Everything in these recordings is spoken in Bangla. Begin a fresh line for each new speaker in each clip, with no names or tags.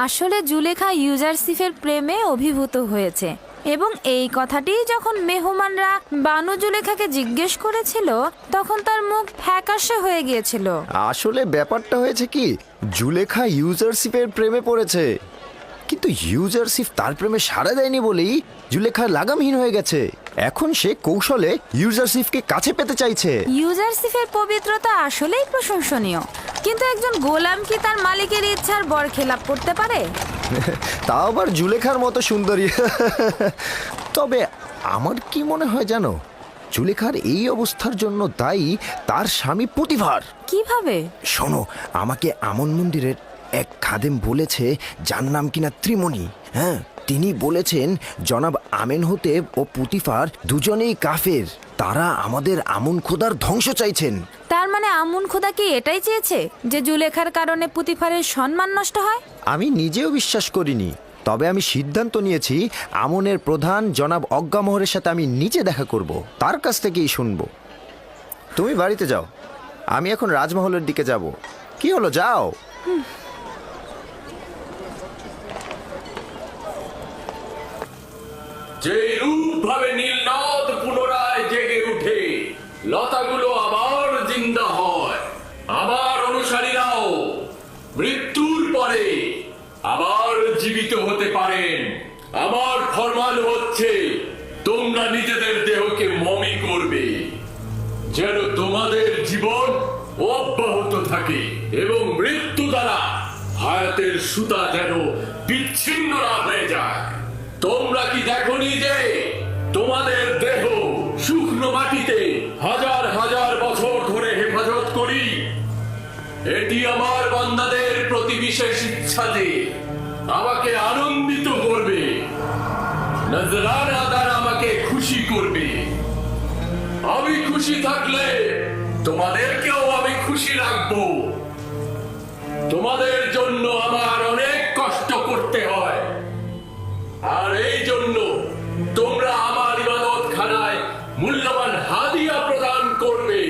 আসলে জুলেখা ইউজারসিফের প্রেমে অভিভূত হয়েছে এবং এই কথাটি যখন মেহমানরা বানু জুলেখাকে জিজ্ঞেস করেছিল তখন তার মুখ ফ্যাকাশে হয়ে গিয়েছিল।
আসলে ব্যাপারটা হয়েছে কি, জুলেখা ইউজারশিপের প্রেমে পড়েছে, কিন্তু ইউজারশিপ তার প্রেমে সাড়া দেয়নি বলেই জুলেখা লাগামহীন হয়ে গেছে। এখন সে কৌশলে ইউজারশিপকে কাছে পেতে চাইছে।
ইউজারসিফের পবিত্রতা আসলেই প্রশংসনীয়, কিন্তু একজন গোলাম কি তার মালিকের ইচ্ছার বরখেলাপ করতে পারে?
তাও আবার জুলেখার মতো সুন্দরী। তবে আমার কি মনে হয় জানো, জুলেখার এই অবস্থার জন্য দায়ী তার স্বামী পুতিফার।
কিভাবে?
শোনো, আমাকে আমন মন্দিরের এক খাদেম বলেছে, যার নাম কিনা ত্রিমণি। হ্যাঁ, তিনি বলেছেন জনাব আমেনহোতেব ও পুতিফার দুজনেই কাফের। তারা আমাদের আমন খোদার ধ্বংস চাইছেন।
তার মানে আমুন খোদা কি এটাই চেয়েছে যে জুলেখার কারণে পুতিফারের সম্মান নষ্ট হয়?
আমি নিজেও বিশ্বাস করিনি, তবে আমি সিদ্ধান্ত নিয়েছি আমনের প্রধান জনাব অজ্ঞামোহরের সাথে আমি নিজে দেখা করব, তার কাছ থেকেই শুনবো। তুমি বাড়িতে যাও, আমি এখন রাজমহলের দিকে যাব। কি হলো, যাও।
যে রূপ ভাবে নীলনদ পুনরায় জেগে উঠে, লতাগুলো আবার জিন্দা হয়, আবার অনুসারীরাও মৃত্যুর পরে আবার জীবিত হতে পারেন। আমার ফরমান হচ্ছে, তোমরা নিজেদের দেহকে মমি করবে যেন তোমাদের জীবন অব্যাহত থাকে এবং মৃত্যু দ্বারা হায়াতের সুতা যেন বিচ্ছিন্ন না হয়ে যায়। তোমরা কি দেখনি যে তোমাদের দেহ শুকনো মাটিতে হাজার হাজার বছর ধরে হেফাজত করি? এটি আমার বান্দাদের প্রতি বিশেষ ইচ্ছা যে আমাকে আনন্দিত করবে, নজরানা দ্বারা আমাকে খুশি করবে। আমি খুশি থাকলে তোমাদেরকেও আমি খুশি রাখবো। তোমাদের জন্য আমার অনেক কষ্ট করতে হয়, আর এই জন্য তোমরা আমার ইবাদত খানায় মূল্যবান হাদিয়া প্রদান করবে,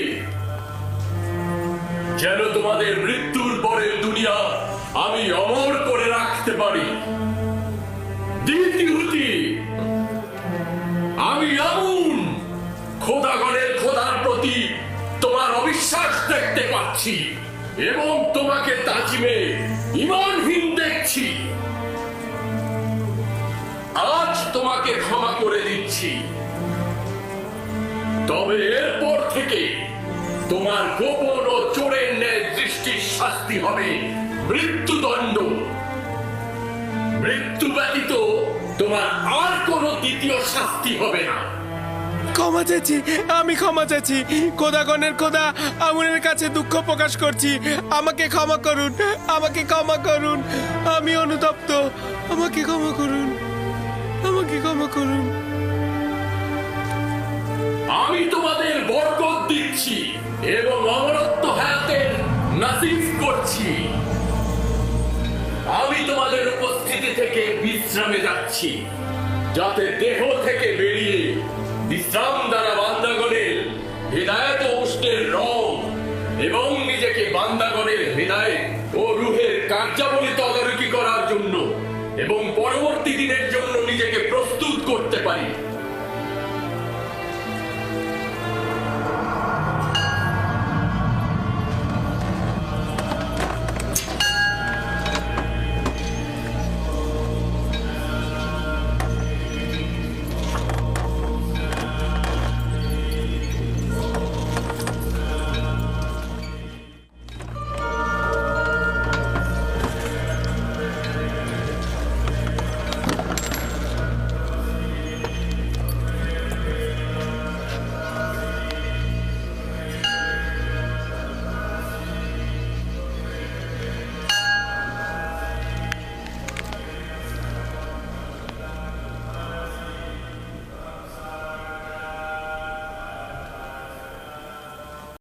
যেন তোমাদের মৃত্যুর পরের দুনিয়া আমি অমর করে রাখতে পারি। দ্বিতীয়টি, আমি আমুন খোদাগণের খোদার প্রতি তোমার অবিশ্বাস দেখতে পাচ্ছি এবং তোমাকে তাজিমে ঈমানহীন দেখছি। আজ তোমাকে ক্ষমা করে দিচ্ছি, তবে এরপর থেকে তোমার গোপন ও চোরের ন্যায় দৃষ্টির শাস্তি হবে মৃত্যুদণ্ড। মৃত্যু ব্যতীত তোমার আর কোনো দ্বিতীয় শাস্তি হবে না।
ক্ষমা চাইছি, আমি ক্ষমা চাইছি। খোদাগণের খোদা, আমনের কাছে দুঃখ প্রকাশ করছি। আমাকে ক্ষমা করুন, আমাকে ক্ষমা করুন। আমি অনুতপ্ত, আমাকে ক্ষমা করুন, আমাকে ক্ষমা করুন।
আমি তোমাদের বরকত দিচ্ছি এবং অমরত্ব হায়াতের নাসিব করছি। আমি তোমাদের উপস্থিতি থেকে বিশ্রামে যাচ্ছি, যাতে দেহ থেকে বেরিয়ে বিশ্রাম দ্বারা বান্দাগণের হৃদায়ত ও উষ্ণের রং এবং নিজেকে বান্দাগণের হৃদায়ত ও রূহের কার্যাবলী তদারকি করার জন্য এবং পরবর্তী দিনের জন্য নিজেকে প্রস্তুত করতে পারি।